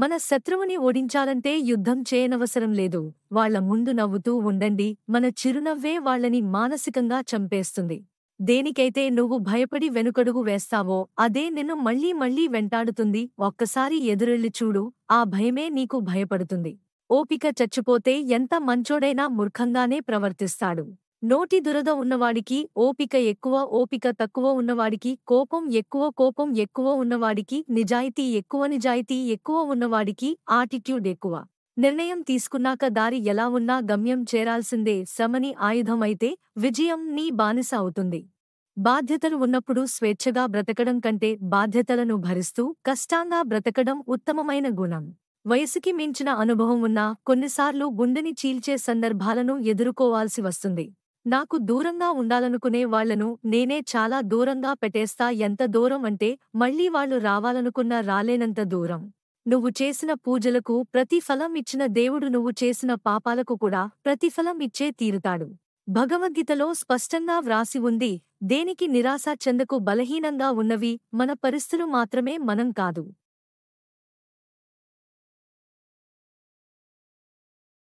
మన శత్రువుని ఓడించాలంటే యుద్ధం చేయనవసరం లేదు. వాళ్ళ ముందు నవ్వుతూ ఉండండి. మన చిరునవ్వే వాళ్ళని మానసికంగా చంపేస్తుంది. దేనికైతే నువ్వు భయపడి వెనుకడుగు వేస్తావో అదే నిన్ను మళ్ళీ మళ్ళీ వెంటాడుతుంది. ఒక్కసారి ఎదురెళ్ళి చూడు, ఆ భయమే నీకు భయపడుతుంది. ఓపిక చచ్చిపోతే ఎంత మంచోడైనా మూర్ఖంగానే ప్రవర్తిస్తాడు. నోటి దురద ఉన్నవాడికి ఓపిక ఎక్కువ, ఓపిక తక్కువ ఉన్నవాడికి కోపం ఎక్కువ, కోపం ఎక్కువ ఉన్నవాడికి నిజాయితీ ఎక్కువ, నిజాయితీ ఎక్కువ ఉన్నవాడికి ఆటిట్యూడ్ ఎక్కువ. నిర్ణయం తీసుకున్నాక దారి ఎలా ఉన్నా గమ్యం చేరాల్సిందే. శ్రమని ఆయుధం అయితే విజయం నీ బానిస అవుతుంది. బాధ్యతలు ఉన్నప్పుడు స్వేచ్ఛగా బ్రతకడం కంటే బాధ్యతలను భరిస్తూ కష్టంగా బ్రతకడం ఉత్తమమైన గుణం. వయసుకి మించిన అనుభవం ఉన్నా కొన్నిసార్లు గుండెని చీల్చే సందర్భాలను ఎదుర్కోవాల్సి వస్తుంది. నాకు దూరంగా ఉండాలనుకునే వాళ్లను నేనే చాలా దూరంగా పెట్టేస్తా. ఎంత దూరం అంటే మళ్ళీ వాళ్ళు రావాలనుకున్నా రాలేనంత దూరం. నువ్వు చేసిన పూజలకు ప్రతిఫలం ఇచ్చిన దేవుడు నువ్వు చేసిన పాపాలకు కూడా ప్రతిఫలం ఇచ్చే తీరుతాడు. భగవద్గీతలో స్పష్టంగా వ్రాసి ఉంది, దేనికి నిరాశ చెందకు. బలహీనంగా ఉన్నవి మన పరిస్థితులు మాత్రమే, మనం కాదు.